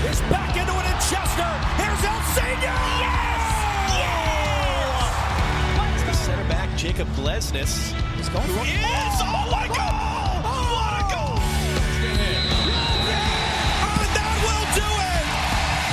is back into it in Chester. Here's El Senior. Yes! Yes! The center back, Jacob Glesnes, is going for it. Oh my God! What a goal! And that will do it!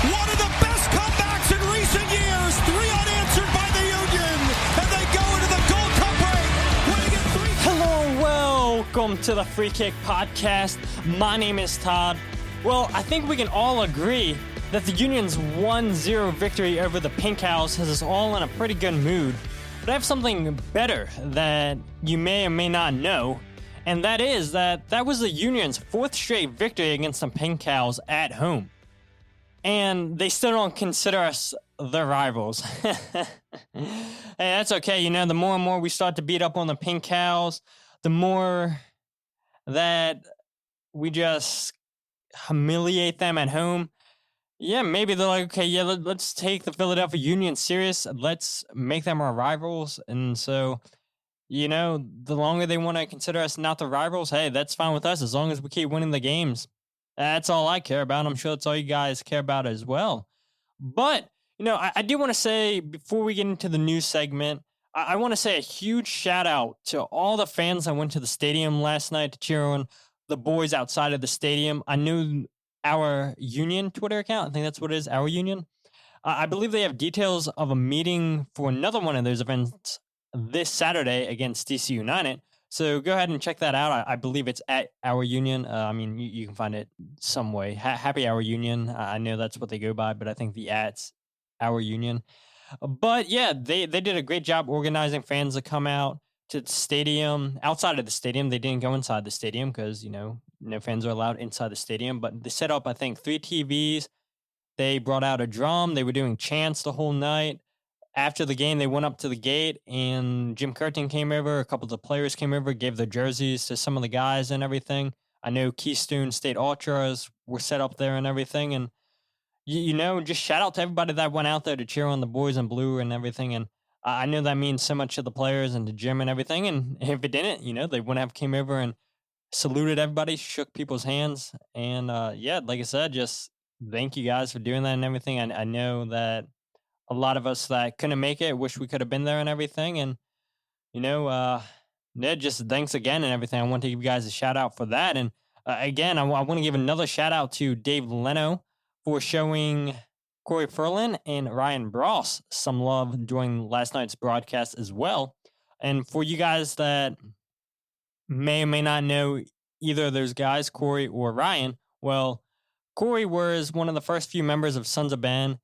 One of the best comebacks in recent years. 3 unanswered by the Union. And they go into the Gold Cup break, winning it 3. Hello, welcome to the Free Kick Podcast. My name is Todd. Well, I think we can all agree that the Union's 1-0 victory over the Pink House has us all in a pretty good mood. But I have something better that you may or may not know, and that is that was the Union's 4th straight victory against the Pink House at home. And they still don't consider us their rivals. Hey, that's okay. You know, the more and more we start to beat up on the Pink Cows, the more that we just humiliate them at home. Yeah, maybe they're like, okay, yeah, let's take the Philadelphia Union serious. Let's make them our rivals. And so, you know, the longer they want to consider us not the rivals, hey, that's fine with us as long as we keep winning the games. That's all I care about. I'm sure that's all you guys care about as well. But, you know, I do want to say, before we get into the news segment, I want to say a huge shout out to all the fans that went to the stadium last night to cheer on the boys outside of the stadium. I knew Our Union Twitter account, I think that's what it is, Our Union. I believe they have details of a meeting for another one of those events this Saturday against DC United. So go ahead and check that out. I believe it's at Our Union. I mean, you can find it some way. Happy Our Union. I know that's what they go by, but I think the at's Our Union. But yeah, they did a great job organizing fans to come out to the stadium. Outside of the stadium, they didn't go inside the stadium because, you know, no fans are allowed inside the stadium. But they set up, I think, 3 TVs. They brought out a drum. They were doing chants the whole night. After the game, they went up to the gate, and Jim Curtin came over. A couple of the players came over, gave their jerseys to some of the guys and everything. I know Keystone State Ultras were set up there and everything. And, you know, just shout out to everybody that went out there to cheer on the boys in blue and everything. And I know that means so much to the players and to Jim and everything. And if it didn't, you know, they wouldn't have came over and saluted everybody, shook people's hands. And, yeah, like I said, just thank you guys for doing that and everything. I know that a lot of us that couldn't make it wish we could have been there and everything. And, you know, Ned, just thanks again and everything. I want to give you guys a shout out for that. And again, I want to give another shout out to Dave Leno for showing Corey Furlan and Ryan Bross some love during last night's broadcast as well. And for you guys that may or may not know either of those guys, Corey or Ryan, well, Corey was one of the first few members of Sons of Ben,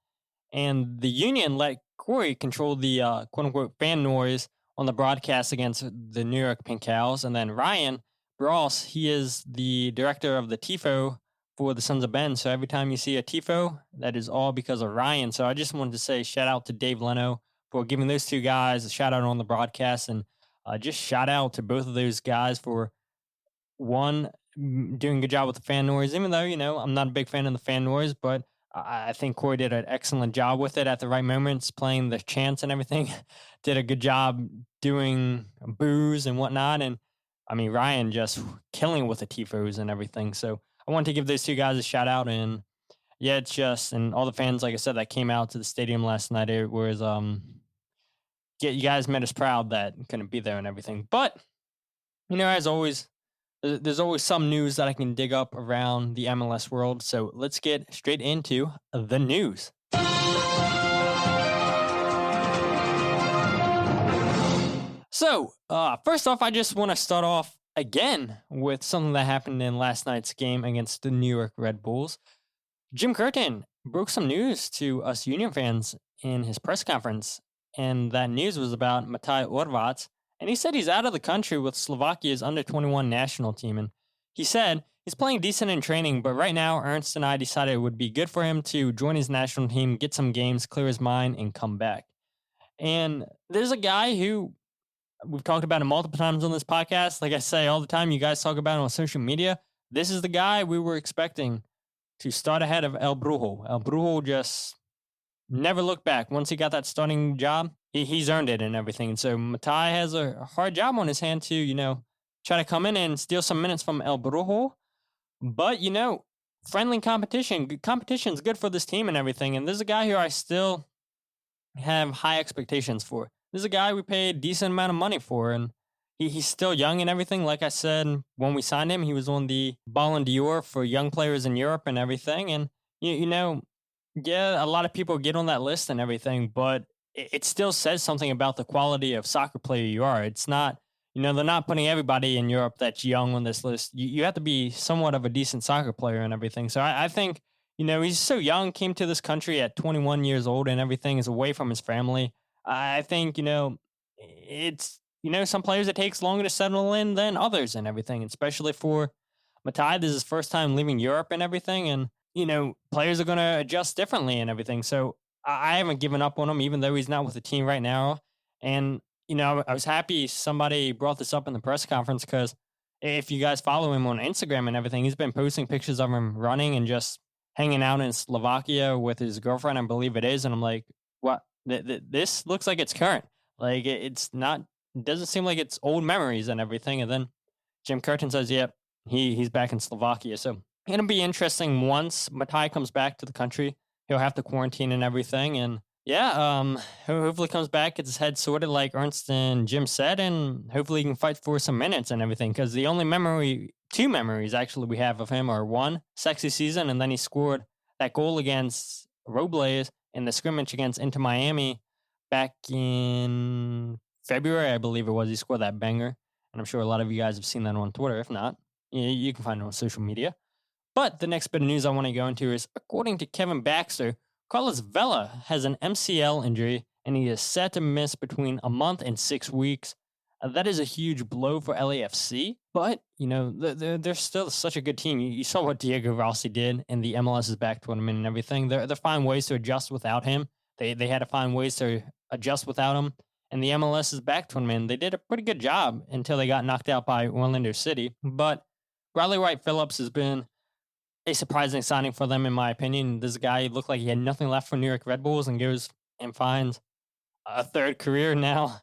and the Union let Corey control the quote-unquote fan noise on the broadcast against the New York Pink Cows. And then Ryan Bross, he is the director of the TIFO for the Sons of Ben. So every time you see a TIFO, that is all because of Ryan. So I just wanted to say shout out to Dave Leno for giving those two guys a shout out on the broadcast. And just shout out to both of those guys for, one, doing a good job with the fan noise, even though, you know, I'm not a big fan of the fan noise, but I think Corey did an excellent job with it at the right moments, playing the chants and everything. Did a good job doing boos and whatnot. And I mean, Ryan just killing with the tifos and everything. So I wanted to give those two guys a shout out. And yeah, it's just, and all the fans, like I said, that came out to the stadium last night, it was, you guys made us proud that couldn't be there and everything. But, you know, as always, there's always some news that I can dig up around the MLS world. So let's get straight into the news. So, first off, I just want to start off again with something that happened in last night's game against the New York Red Bulls. Jim Curtin broke some news to us Union fans in his press conference, and that news was about Matej Oravec. And he said he's out of the country with Slovakia's under-21 national team. And he said he's playing decent in training, but right now Ernst and I decided it would be good for him to join his national team, get some games, clear his mind, and come back. And there's a guy who we've talked about him multiple times on this podcast. Like I say all the time, you guys talk about him on social media. This is the guy we were expecting to start ahead of El Brujo. El Brujo just never looked back. Once he got that starting job, he's earned it and everything. And so Matej has a hard job on his hand to, you know, try to come in and steal some minutes from El Brujo. But, you know, friendly competition. Competition's good for this team and everything. And there's a guy who I still have high expectations for. This is a guy we paid a decent amount of money for, and he's still young and everything. Like I said, when we signed him, he was on the Ballon d'Or for young players in Europe and everything. And, yeah, a lot of people get on that list and everything, but it still says something about the quality of soccer player you are. It's not, they're not putting everybody in Europe that's young on this list. You have to be somewhat of a decent soccer player and everything. So I think, he's so young, came to this country at 21 years old and everything, is away from his family. I think, it's, some players it takes longer to settle in than others and everything, especially for Matej. This is his first time leaving Europe and everything. And, players are going to adjust differently and everything. So I haven't given up on him, even though he's not with the team right now. And, I was happy somebody brought this up in the press conference, because if you guys follow him on Instagram and everything, he's been posting pictures of him running and just hanging out in Slovakia with his girlfriend, I believe it is. And I'm like, what? This looks like it's current. Like, it's not, it doesn't seem like it's old memories and everything. And then Jim Curtin says, yep, he's back in Slovakia. So it'll be interesting once Matej comes back to the country. He'll have to quarantine and everything. And yeah, hopefully comes back, gets his head sorted like Ernst and Jim said, and hopefully he can fight for some minutes and everything. Because the only two memories actually we have of him are, one, sexy season, and then he scored that goal against Robles in the scrimmage against Inter Miami back in February, I believe it was. He scored that banger, and I'm sure a lot of you guys have seen that on Twitter. If not, you can find it on social media. But the next bit of news I want to go into is, according to Kevin Baxter, Carlos Vela has an MCL injury, and he is set to miss between a month and 6 weeks. That is a huge blow for LAFC, but, they're still such a good team. You saw what Diego Rossi did in the MLS's back tournament and everything. They're finding ways to adjust without him. They had to find ways to adjust without him. And the MLS's back tournament, they did a pretty good job until they got knocked out by Orlando City. But Bradley Wright Phillips has been a surprising signing for them, in my opinion. This guy looked like he had nothing left for New York Red Bulls, and goes and finds a third career now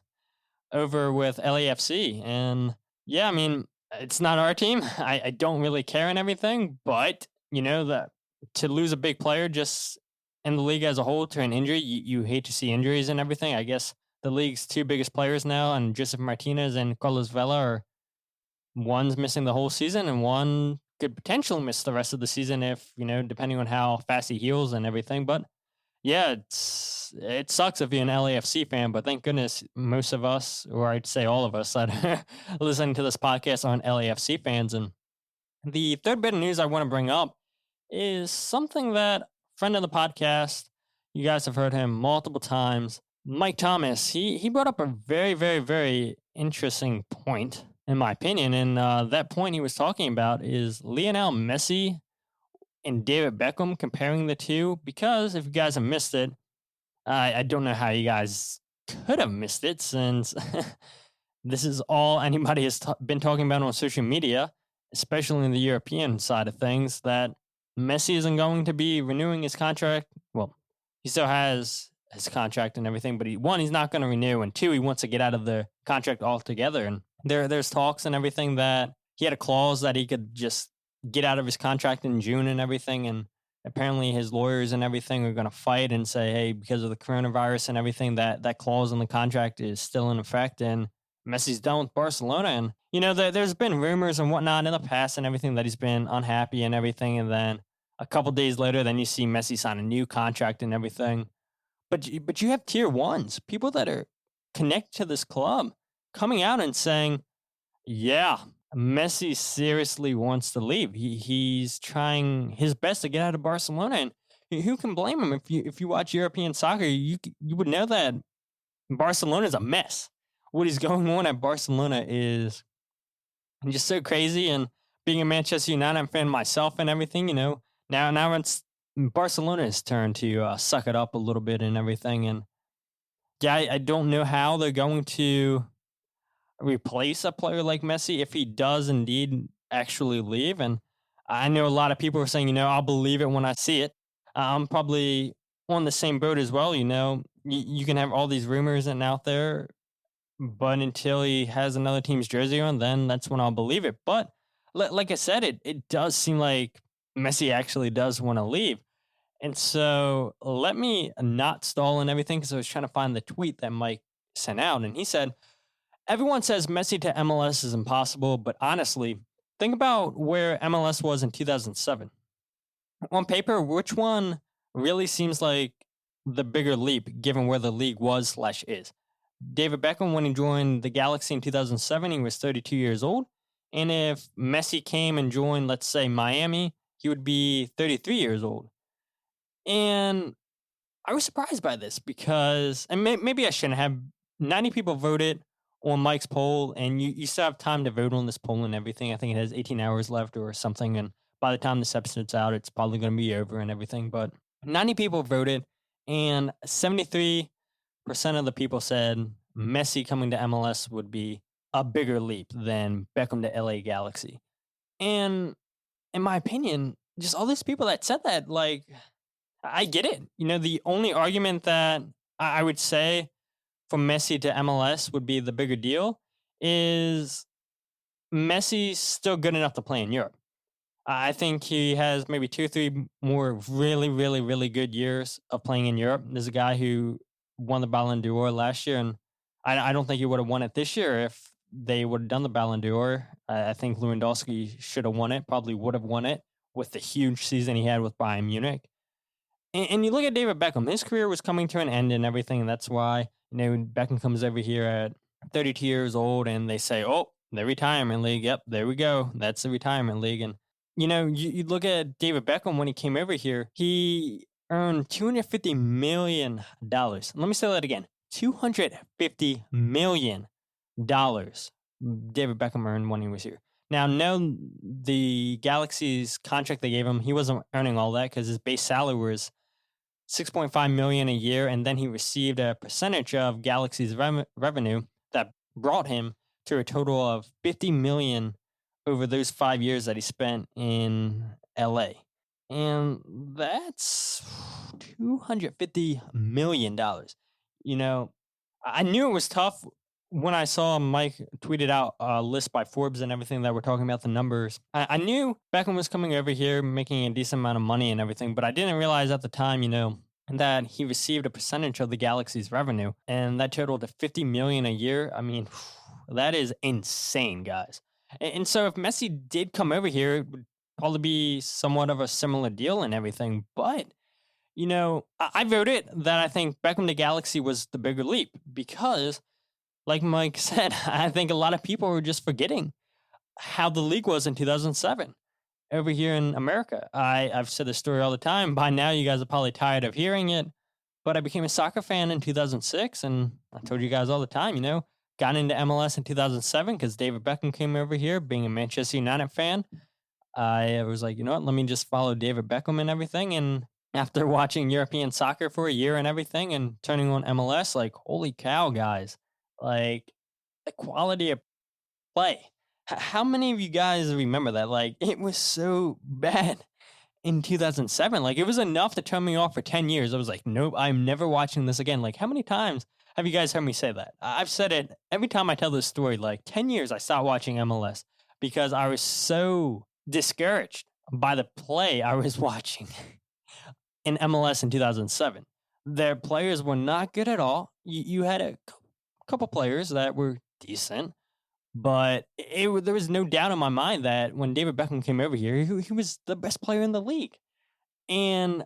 over with LAFC. And yeah, I mean, it's not our team. I don't really care and everything, but that to lose a big player just in the league as a whole to an injury, you hate to see injuries and everything. I guess the league's two biggest players now, and Joseph Martinez and Carlos Vela, are one's missing the whole season and one could potentially miss the rest of the season if, depending on how fast he heals and everything. But yeah, it sucks if you're an LAFC fan, but thank goodness most of us, or I'd say all of us that are listening to this podcast, aren't LAFC fans. And the third bit of news I want to bring up is something that a friend of the podcast, you guys have heard him multiple times, Mike Thomas, he brought up a very, very, very interesting point, in my opinion. And that point he was talking about is Lionel Messi and David Beckham, comparing the two. Because if you guys have missed it, I don't know how you guys could have missed it, since this is all anybody has been talking about on social media, especially in the European side of things, that Messi isn't going to be renewing his contract. Well, he still has his contract and everything, but he's not going to renew, and two, he wants to get out of the contract altogether. And there's talks and everything that he had a clause that he could just get out of his contract in June and everything. And apparently his lawyers and everything are going to fight and say, hey, because of the coronavirus and everything, that clause in the contract is still in effect, and Messi's done with Barcelona. And, there's been rumors and whatnot in the past and everything that he's been unhappy and everything. And then a couple days later, then you see Messi sign a new contract and everything. But you have tier ones, people that are connected to this club, coming out and saying, yeah, Messi seriously wants to leave. He's trying his best to get out of Barcelona. And who can blame him? If you watch European soccer, you would know that Barcelona is a mess. What is going on at Barcelona is just so crazy. And being a Manchester United fan myself and everything, now it's Barcelona's turn to suck it up a little bit and everything. And yeah, I don't know how they're going to replace a player like Messi if he does indeed actually leave. And I know a lot of people are saying, I'll believe it when I see it. I'm probably on the same boat as well. You can have all these rumors and out there, but until he has another team's jersey on, then that's when I'll believe it. But like I said, it does seem like Messi actually does want to leave. And so let me not stall and everything because I was trying to find the tweet that Mike sent out. And he said, everyone says Messi to MLS is impossible, but honestly, think about where MLS was in 2007. On paper, which one really seems like the bigger leap given where the league was/is? David Beckham, when he joined the Galaxy in 2007, he was 32 years old. And if Messi came and joined, let's say, Miami, he would be 33 years old. And I was surprised by this because, and maybe I shouldn't have, 90 people voted on Mike's poll, and you still have time to vote on this poll and everything. I think it has 18 hours left or something, and by the time this episode's out, it's probably going to be over and everything. But 90 people voted, and 73% of the people said Messi coming to MLS would be a bigger leap than Beckham to LA Galaxy. And in my opinion, just all these people that said that, like, I get it. You know, the only argument that I would say for Messi to MLS would be the bigger deal is Messi's still good enough to play in Europe. I think he has maybe 2 or 3 more really, really, really good years of playing in Europe. There's a guy who won the Ballon d'Or last year, and I don't think he would have won it this year if they would have done the Ballon d'Or. I think Lewandowski should have won it, probably would have won it with the huge season he had with Bayern Munich. And you look at David Beckham, his career was coming to an end and everything, and that's why, you know, Beckham comes over here at 32 years old, and they say, oh, the retirement league. Yep, there we go. That's the retirement league. And, you know, you look at David Beckham when he came over here, he earned $250 million. Let me say that again. $250 million David Beckham earned when he was here. Now, no, the Galaxy's contract they gave him, he wasn't earning all that because his base salary was $6.5 million a year, and then he received a percentage of Galaxy's revenue that brought him to a total of $50 million over those 5 years that he spent in LA. And that's $250 million. You know, I knew it was tough when I saw Mike tweeted out a list by Forbes and everything that were talking about the numbers. I knew Beckham was coming over here making a decent amount of money and everything, but I didn't realize at the time, you know, that he received a percentage of the Galaxy's revenue, and that totaled to $50 million a year. I mean, that is insane, guys. And so if Messi did come over here, it would probably be somewhat of a similar deal and everything. But, you know, I voted that I think Beckham to Galaxy was the bigger leap because, like Mike said, I think a lot of people were just forgetting how the league was in 2007 over here in America. I've said this story all the time. By now, you guys are probably tired of hearing it, but I became a soccer fan in 2006, and I told you guys all the time, you know, got into MLS in 2007 because David Beckham came over here. Being a Manchester United fan, I was like, you know what, let me just follow David Beckham and everything. And after watching European soccer for a year and everything and turning on MLS, like, holy cow, guys. Like, the quality of play. How many of you guys remember that? Like, it was so bad in 2007. Like, it was enough to turn me off for 10 years. I was like, nope, I'm never watching this again. Like, how many times have you guys heard me say that? I've said it every time I tell this story. Like, 10 years I stopped watching MLS because I was so discouraged by the play I was watching in MLS in 2007. Their players were not good at all. You had a couple players that were decent, but there was no doubt in my mind that when David Beckham came over here, he was the best player in the league. And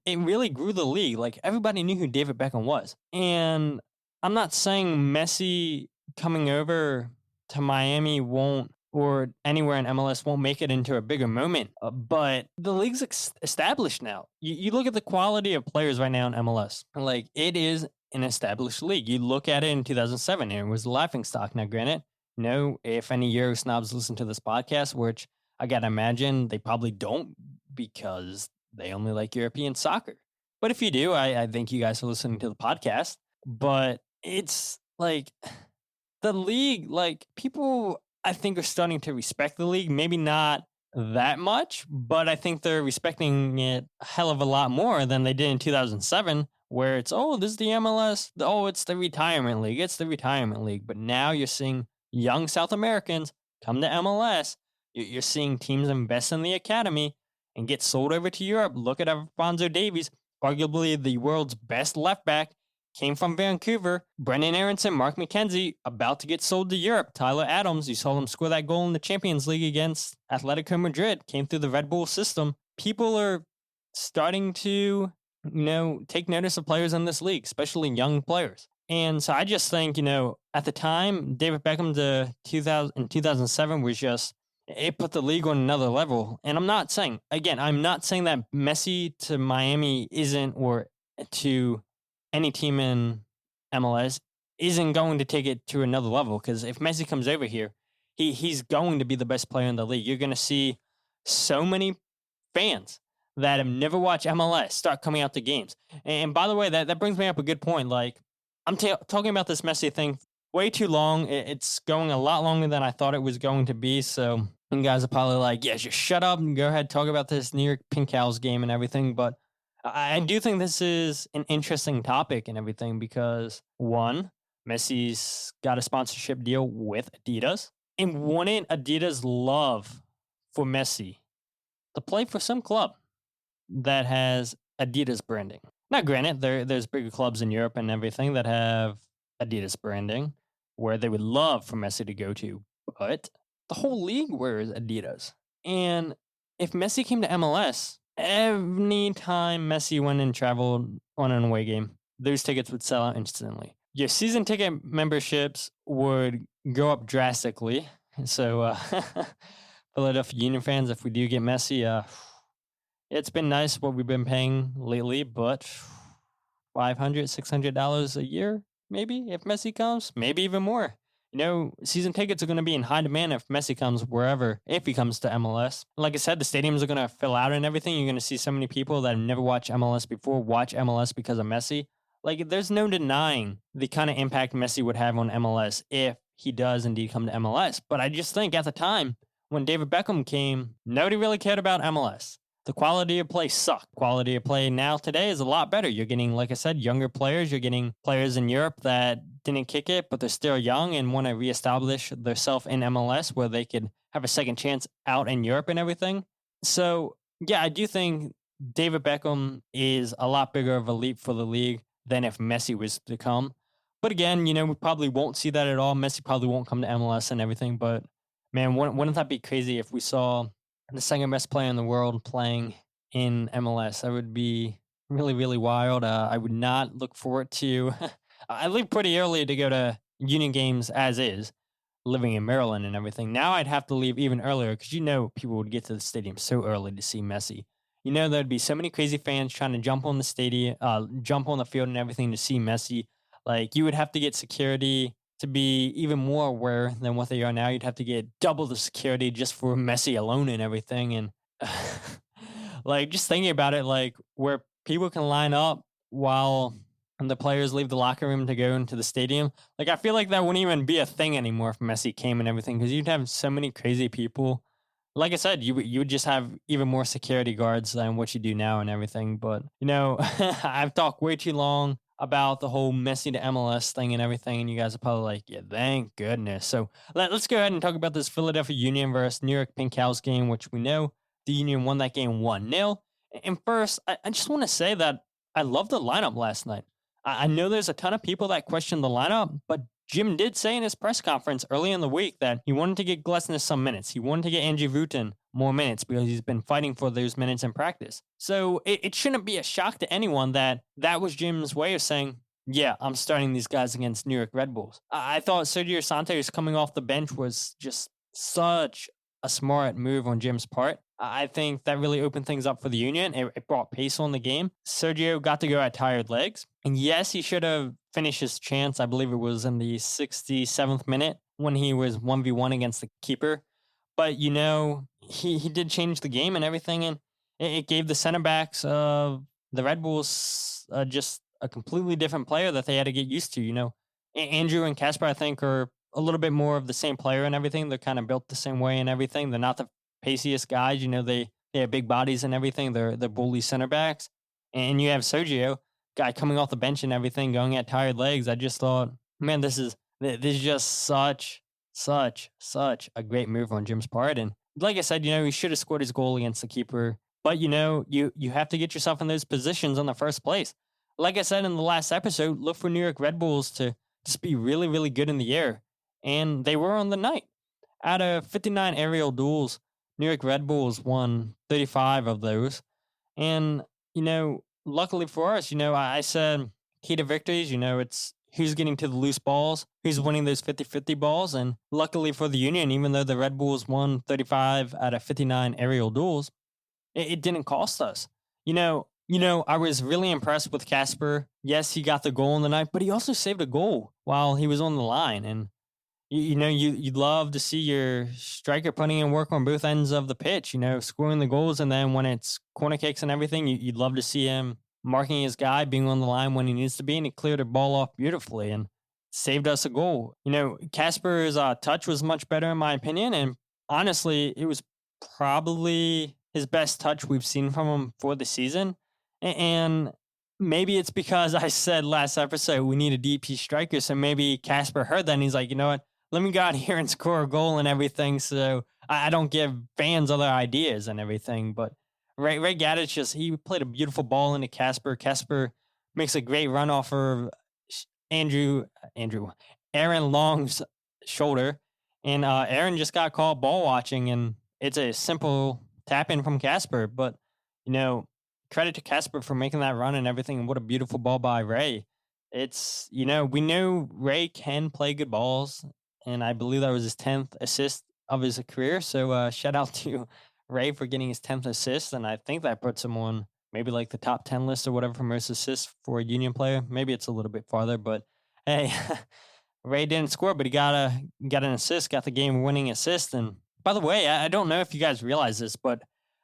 it really grew the league. Like, everybody knew who David Beckham was. And I'm not saying Messi coming over to Miami won't, or anywhere in MLS won't make it into a bigger moment, but the league's established now. You look at the quality of players right now in MLS, like, it is an established league. You look at it in 2007, and it was a laughingstock. Now, granted, no, if any Euro snobs listen to this podcast, which I gotta imagine they probably don't because they only like European soccer. But if you do, I thank you guys for listening to the podcast. But it's like the league, like, people, I think, are starting to respect the league. Maybe not that much, but I think they're respecting it a hell of a lot more than they did in 2007, where it's, oh, this is the MLS. Oh, it's the retirement league. It's the retirement league. But now you're seeing young South Americans come to MLS. You're seeing teams invest in the academy. and get sold over to Europe. Look at Alphonso Davies, arguably the world's best left back, came from Vancouver. Brendan Aronson, Mark McKenzie, about to get sold to Europe. Tyler Adams, you saw him score that goal in the Champions League against Atletico Madrid, came through the Red Bull system. People are starting to, take notice of players in this league, especially young players. And so I just think, at the time, David Beckham in 2007 was just, it put the league on another level. And I'm not saying that Messi to Miami isn't, or to any team in MLS isn't going to take it to another level. Because if Messi comes over here, he's going to be the best player in the league. You're going to see so many fans that have never watched MLS start coming out to games. And by the way, that brings me up a good point. Like, I'm talking about this Messi thing way too long. It's going a lot longer than I thought it was going to be. So you guys are probably like, yeah, just shut up and go ahead, talk about this New York Pink Cows game and everything. But I do think this is an interesting topic and everything because, one, Messi's got a sponsorship deal with Adidas. And wouldn't Adidas love for Messi to play for some club that has Adidas branding? Now, granted, there's bigger clubs in Europe and everything that have Adidas branding where they would love for Messi to go to, but the whole league wears Adidas. And if Messi came to MLS, any time Messi went and traveled on an away game, those tickets would sell out instantly. Your season ticket memberships would go up drastically. So, Philadelphia Union fans, if we do get Messi, it's been nice what we've been paying lately, but $500, $600 a year, maybe, if Messi comes, maybe even more. Season tickets are going to be in high demand if Messi comes wherever, if he comes to MLS. Like I said, the stadiums are going to fill out and everything. You're going to see so many people that have never watched MLS before watch MLS because of Messi. Like, there's no denying the kind of impact Messi would have on MLS if he does indeed come to MLS. But I just think at the time, when David Beckham came, nobody really cared about MLS. The quality of play sucked. Quality of play now today is a lot better. You're getting, like I said, younger players. You're getting players in Europe that didn't kick it, but they're still young and want to reestablish themselves in MLS where they could have a second chance out in Europe and everything. So, yeah, I do think David Beckham is a lot bigger of a leap for the league than if Messi was to come. But again, we probably won't see that at all. Messi probably won't come to MLS and everything. But, man, wouldn't that be crazy if we saw the second best player in the world playing in MLS? That would be really, really wild. I would not look forward to... I leave pretty early to go to Union games as is, living in Maryland and everything. Now I'd have to leave even earlier because people would get to the stadium so early to see Messi. There'd be so many crazy fans trying to jump on the stadium, jump on the field and everything to see Messi. Like, you would have to get security to be even more aware than what they are now. You'd have to get double the security just for Messi alone and everything. And like, just thinking about it, like, where people can line up while the players leave the locker room to go into the stadium. Like, I feel like that wouldn't even be a thing anymore if Messi came and everything, because you'd have so many crazy people. Like I said, you would just have even more security guards than what you do now and everything. But, I've talked way too long about the whole Messi to MLS thing and everything, and you guys are probably like, yeah, thank goodness. So let's go ahead and talk about this Philadelphia Union versus New York Pink Cows game, which we know the Union won that game 1-0. And first, I just want to say that I love the lineup last night. I know there's a ton of people that question the lineup, but Jim did say in his press conference early in the week that he wanted to get Glesnes some minutes. He wanted to get Andrew Wooten more minutes because he's been fighting for those minutes in practice. So it shouldn't be a shock to anyone that was Jim's way of saying, yeah, I'm starting these guys against New York Red Bulls. I thought Sergio Santos coming off the bench was just such a smart move on Jim's part. I think that really opened things up for the Union. It brought pace on the game. Sergio got to go at tired legs. And yes, he should have finished his chance. I believe it was in the 67th minute when he was 1v1 against the keeper. But, he did change the game and everything. And it gave the center backs of the Red Bulls just a completely different player that they had to get used to. Andrew and Casper, I think, are a little bit more of the same player and everything. They're kind of built the same way and everything. They're not the paciest guys. They have big bodies and everything. They're bully center backs. And you have Sergio, guy coming off the bench and everything, going at tired legs. I just thought, man, this is just such a great move on Jim's part. And like I said, he should have scored his goal against the keeper But, you have to get yourself in those positions in the first place. Like I said in the last episode, look for New York Red Bulls to just be really, really good in the air. And they were on the night. Out of 59 aerial duels, New York Red Bulls won 35 of those. And, luckily for us, I said key to victories, it's who's getting to the loose balls, who's winning those 50-50 balls. And luckily for the Union, even though the Red Bulls won 35 out of 59 aerial duels, it didn't cost us. I was really impressed with Casper. Yes, he got the goal in the night, but he also saved a goal while he was on the line. And you'd love to see your striker putting in work on both ends of the pitch, scoring the goals. And then when it's corner kicks and everything, you'd love to see him marking his guy, being on the line when he needs to be. And he cleared the ball off beautifully and saved us a goal. Casper's touch was much better, in my opinion. And honestly, it was probably his best touch we've seen from him for the season. And maybe it's because I said last episode we need a DP striker. So maybe Casper heard that and he's like, you know what? Let me go out here and score a goal and everything, so I don't give fans other ideas and everything. But Ray Gaddis he played a beautiful ball into Casper. Casper makes a great run off of Aaron Long's shoulder, and Aaron just got caught ball watching, and it's a simple tap in from Casper. But credit to Casper for making that run and everything. And what a beautiful ball by Ray. It's we know Ray can play good balls. And I believe that was his 10th assist of his career. So shout out to Ray for getting his 10th assist. And I think that puts him on maybe like the top 10 list or whatever for most assists for a Union player. Maybe it's a little bit farther. But hey, Ray didn't score, but he got an assist, got the game-winning assist. And by the way, I don't know if you guys realize this, but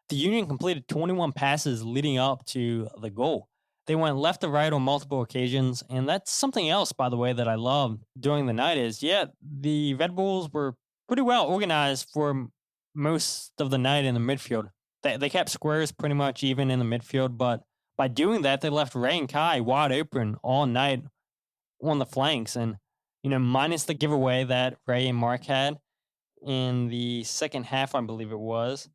the Union completed 21 passes leading up to the goal. They went left to right on multiple occasions, and that's something else, by the way, that I loved during the night is, the Red Bulls were pretty well organized for most of the night in the midfield. They kept squares pretty much even in the midfield, but by doing that, they left Ray and Kai wide open all night on the flanks, and, minus the giveaway that Ray and Mark had in the second half, I believe it was.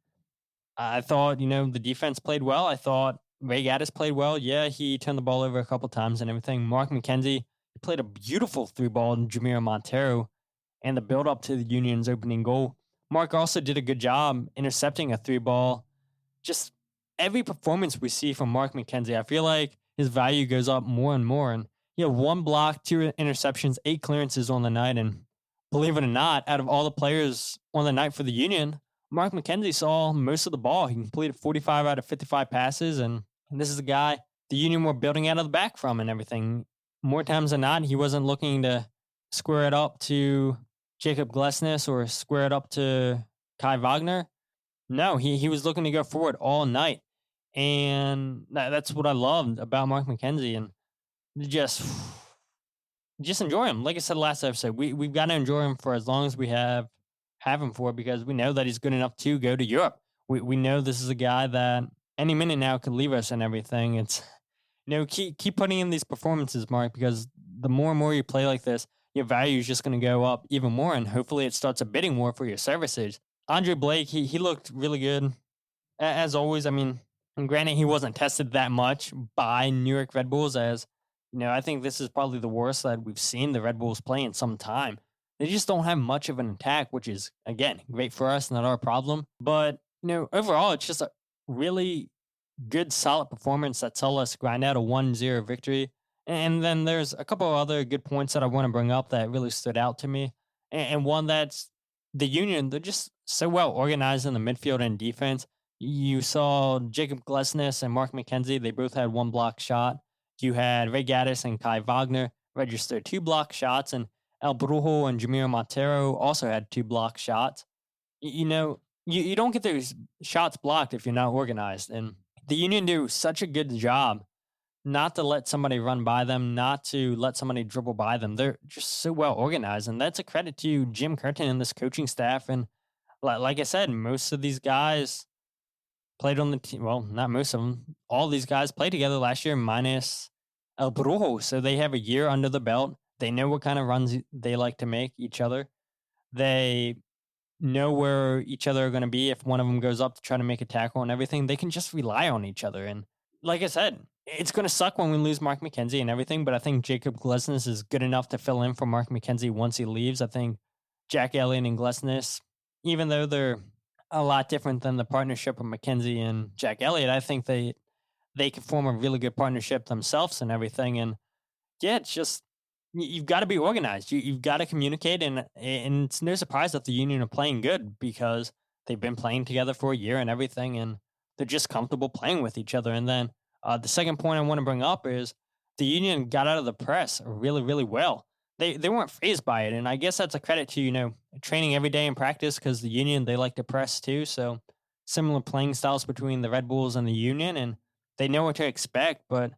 I thought, the defense played well. I thought Ray Gaddis played well. Yeah, he turned the ball over a couple times and everything. Mark McKenzie played a beautiful through ball in Jamiro Montero and the build-up to the Union's opening goal. Mark also did a good job intercepting a three ball. Just every performance we see from Mark McKenzie, I feel like his value goes up more and more. And 1 block, 2 interceptions, 8 clearances on the night. And believe it or not, out of all the players on the night for the Union, Mark McKenzie saw most of the ball. He completed 45 out of 55 passes, and this is a guy the Union were building out of the back from and everything. More times than not, he wasn't looking to square it up to Jacob Glesnes or square it up to Kai Wagner. No, he was looking to go forward all night, and that's what I loved about Mark McKenzie, and just enjoy him. Like I said last episode, we've got to enjoy him for as long as we have him for, because we know that he's good enough to go to Europe. We know this is a guy that any minute now could leave us and everything. It's keep putting in these performances, Mark, because the more and more you play like this, your value is just going to go up even more, and hopefully it starts a bidding war for your services. Andre Blake, he looked really good as always. I mean, and granted, he wasn't tested that much by New York Red Bulls, as I think this is probably the worst that we've seen the Red Bulls play in some time. They just don't have much of an attack, which is, again, great for us, not our problem. But, overall, it's just a really good, solid performance that saw us grind out a 1-0 victory. And then there's a couple of other good points that I want to bring up that really stood out to me. And one that's the Union, they're just so well organized in the midfield and defense. You saw Jacob Glesnes and Mark McKenzie. They both had 1 block shot. You had Ray Gaddis and Kai Wagner register 2 block shots, and El Brujo and Jamiro Montero also had 2 block shots. You don't get those shots blocked if you're not organized. And the Union do such a good job not to let somebody run by them, not to let somebody dribble by them. They're just so well organized. And that's a credit to Jim Curtin and this coaching staff. And like I said, most of these guys played on the team. Well, not most of them. All these guys played together last year minus El Brujo. So they have a year under the belt. They know what kind of runs they like to make each other. They know where each other are going to be if one of them goes up to try to make a tackle and everything. They can just rely on each other. And like I said, it's going to suck when we lose Mark McKenzie and everything, but I think Jacob Glesnes is good enough to fill in for Mark McKenzie once he leaves. I think Jack Elliott and Glesnes, even though they're a lot different than the partnership of McKenzie and Jack Elliott, I think they can form a really good partnership themselves and everything. And yeah, it's just, you've got to be organized. You've got to communicate, and it's no surprise that the Union are playing good because they've been playing together for a year and everything, and they're just comfortable playing with each other. And then the second point I want to bring up is the Union got out of the press really, really well. They weren't fazed by it, and I guess that's a credit to training every day in practice, because the Union, they like to press too. So similar playing styles between the Red Bulls and the Union, and they know what to expect. But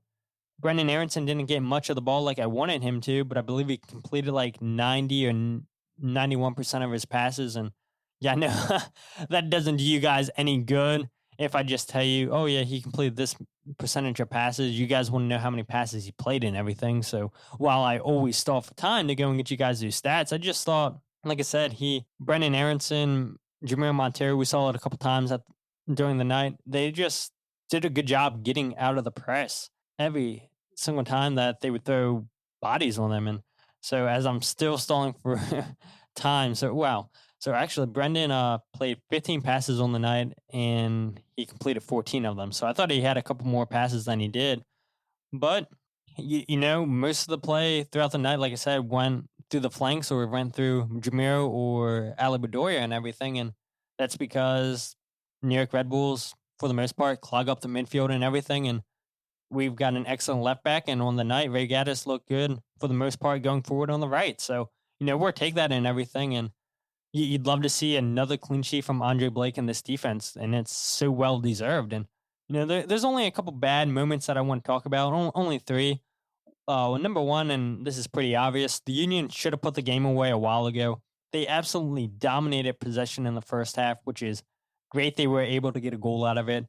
Brendan Aronson didn't get much of the ball like I wanted him to, but I believe he completed like 90 or 91% of his passes. And yeah, no, that doesn't do you guys any good if I just tell you, oh yeah, he completed this percentage of passes. You guys want to know how many passes he played and everything. So while I always stall for time to go and get you guys these stats, I just thought, like I said, Brendan Aronson, Jameer Montero, we saw it a couple times during the night. They just did a good job getting out of the press every single time that they would throw bodies on them. And so as I'm still stalling for time, so actually Brendan played 15 passes on the night and he completed 14 of them. So I thought he had a couple more passes than he did. But, most of the play throughout the night, like I said, went through the flanks or went through Jamiro or Ali Bedoya and everything. And that's because New York Red Bulls, for the most part, clog up the midfield and everything. And we've got an excellent left back. And on the night, Ray Gaddis looked good for the most part going forward on the right. So, we'll take that and everything. And you'd love to see another clean sheet from Andre Blake in this defense. And it's so well deserved. And, there's only a couple bad moments that I want to talk about, only three. Number one, and this is pretty obvious, the Union should have put the game away a while ago. They absolutely dominated possession in the first half, which is great. They were able to get a goal out of it.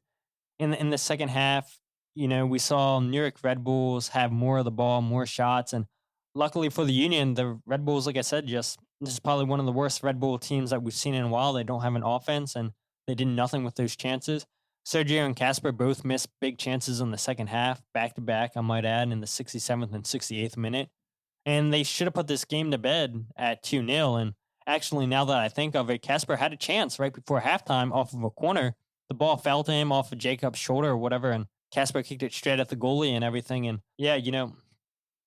In the second half, we saw New York Red Bulls have more of the ball, more shots. And luckily for the Union, the Red Bulls, like I said, this is probably one of the worst Red Bull teams that we've seen in a while. They don't have an offense, and they did nothing with those chances. Sergio and Casper both missed big chances in the second half, back-to-back, I might add, in the 67th and 68th minute. And they should have put this game to bed at 2-0. And actually, now that I think of it, Casper had a chance right before halftime off of a corner. The ball fell to him off of Jacob's shoulder or whatever, and Casper kicked it straight at the goalie and everything. And yeah,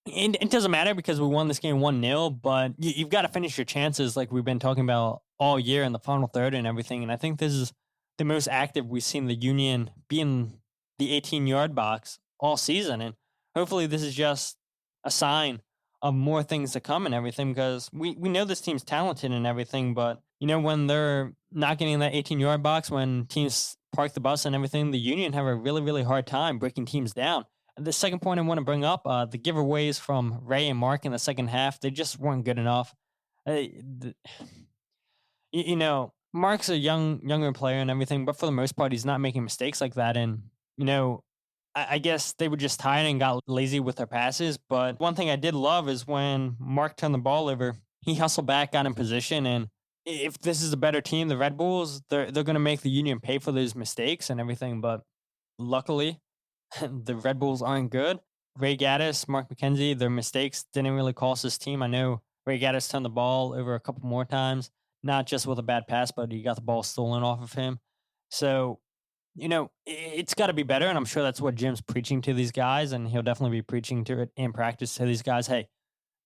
it doesn't matter because we won this game 1-0, but you've got to finish your chances like we've been talking about all year in the final third and everything. And I think this is the most active we've seen the Union be in the 18-yard box all season. And hopefully this is just a sign of more things to come and everything, because we know this team's talented and everything, but, when they're not getting in that 18-yard box, when teams park the bus and everything, the Union have a really, really hard time breaking teams down. And the second point I want to bring up, the giveaways from Ray and Mark in the second half, they just weren't good enough. Mark's a younger player and everything, but for the most part, he's not making mistakes like that. And, I guess they were just tired and got lazy with their passes. But one thing I did love is when Mark turned the ball over, he hustled back, got in position. And if this is a better team, the Red Bulls, they're going to make the Union pay for those mistakes and everything. But luckily, the Red Bulls aren't good. Ray Gaddis, Mark McKenzie, their mistakes didn't really cost this team. I know Ray Gaddis turned the ball over a couple more times, not just with a bad pass, but he got the ball stolen off of him. So, it's got to be better, and I'm sure that's what Jim's preaching to these guys, and he'll definitely be preaching to it in practice to these guys. Hey,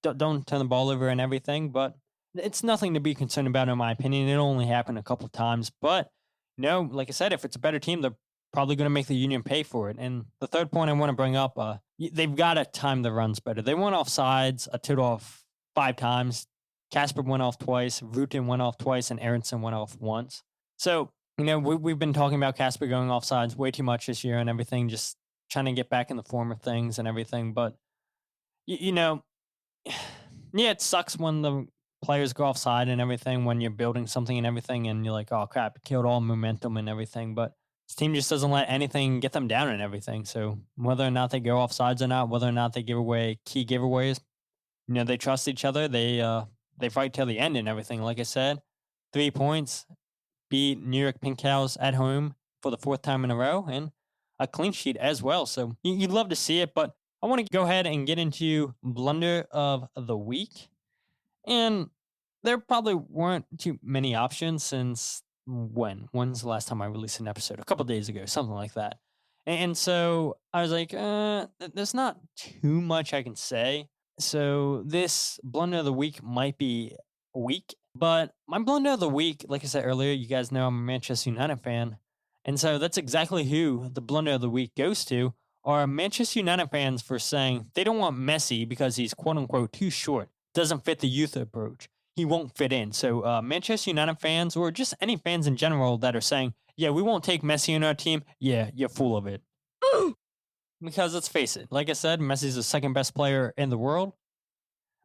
don't turn the ball over and everything, but it's nothing to be concerned about, in my opinion. It only happened a couple of times, but, like I said, if it's a better team, they're probably going to make the Union pay for it. And the third point I want to bring up, they've got to time the runs better. They went off sides a total of 5 times. Casper went off twice, Rutin went off twice, and Aronson went off once. So, we've been talking about Casper going off sides way too much this year and everything, just trying to get back in the form of things and everything. But, yeah, it sucks when the players go offside and everything, when you're building something and everything, and you're like, oh, crap, it killed all momentum and everything. But this team just doesn't let anything get them down and everything. So whether or not they go off sides or not, whether or not they give away key giveaways, they trust each other. They fight till the end and everything, like I said. 3 points, beat New York Pink Cows at home for the 4th time in a row, and a clean sheet as well. So you'd love to see it, but I want to go ahead and get into Blunder of the Week. And there probably weren't too many options since when's the last time I released an episode? A couple days ago, something like that. And so I was like, there's not too much I can say. So this Blunder of the Week might be weak, but my Blunder of the Week, like I said earlier, you guys know I'm a Manchester United fan. And so that's exactly who the Blunder of the Week goes to, are Manchester United fans for saying they don't want Messi because he's quote-unquote too short, doesn't fit the youth approach. He won't fit in. So Manchester United fans, or just any fans in general that are saying, yeah, we won't take Messi in our team, yeah, you're full of it. Because let's face it, like I said, Messi's the second best player in the world.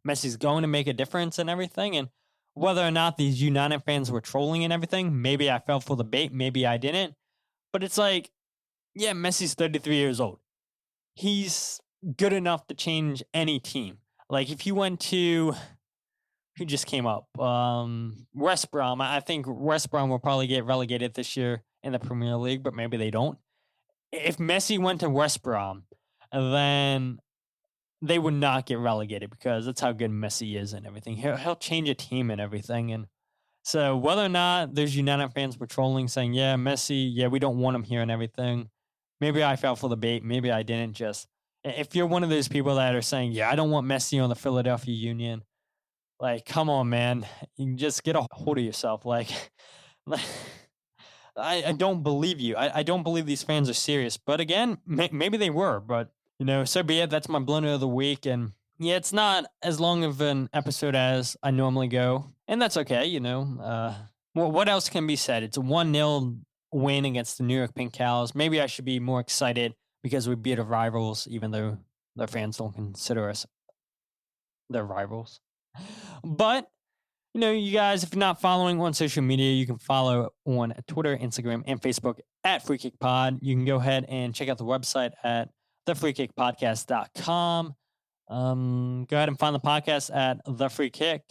Messi's going to make a difference and everything. And whether or not these United fans were trolling and everything, maybe I fell for the bait, maybe I didn't. But it's like, yeah, Messi's 33 years old. He's good enough to change any team. Like if you went to, who just came up? West Brom. I think West Brom will probably get relegated this year in the Premier League, but maybe they don't. If Messi went to West Brom, then they would not get relegated because that's how good Messi is and everything. He'll change a team and everything. And so whether or not there's United fans patrolling saying, yeah, Messi, yeah, we don't want him here and everything, maybe I fell for the bait. Maybe I didn't. Just if you're one of those people that are saying, yeah, I don't want Messi on the Philadelphia Union, like, come on, man. You can just get a hold of yourself. Like I don't believe you. I don't believe these fans are serious. But again, maybe they were. But, you know, so be it. That's my Blunder of the Week. And yeah, it's not as long of an episode as I normally go. And that's okay, you know. Well, what else can be said? It's a 1-0 win against the New York Pink Cows. Maybe I should be more excited because we beat our rivals, even though their fans don't consider us their rivals. But, you know, you guys, if you're not following on social media, you can follow on Twitter, Instagram, and Facebook at Free Kick Pod. You can go ahead and check out the website at thefreekickpodcast.com. Go ahead and find the podcast at The Free Kick.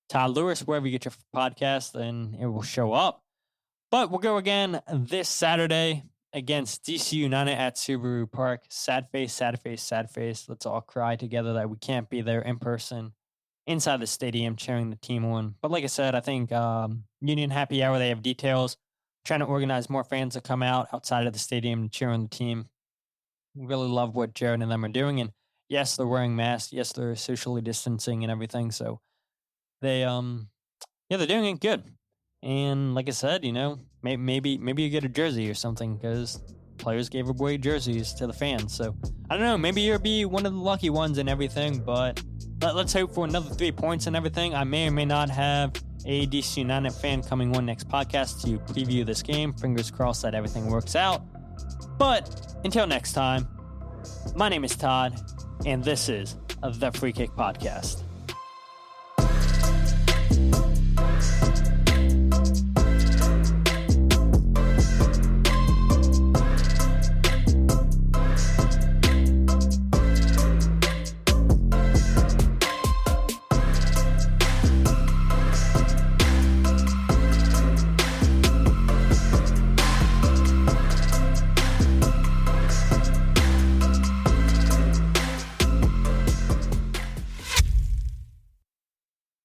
Todd Lewis, wherever you get your podcast, and it will show up. But we'll go again this Saturday against DC United at Subaru Park. Sad face, sad face, sad face. Let's all cry together that we can't be there in person inside the stadium cheering the team on. But like I said, I think Union Happy Hour, they have details. Trying to organize more fans to come out outside of the stadium to cheer on the team. Really love what Jared and them are doing. And yes, they're wearing masks. Yes, they're socially distancing and everything. So they, they're doing it good. And like I said, you know, maybe you get a jersey or something because players gave away jerseys to the fans. So I don't know, maybe you'll be one of the lucky ones and everything, but let's hope for another 3 points and everything. I may or may not have a DC United fan coming on next podcast to preview this game. Fingers crossed that everything works out. But until next time, my name is Todd, and this is the Free Kick Podcast.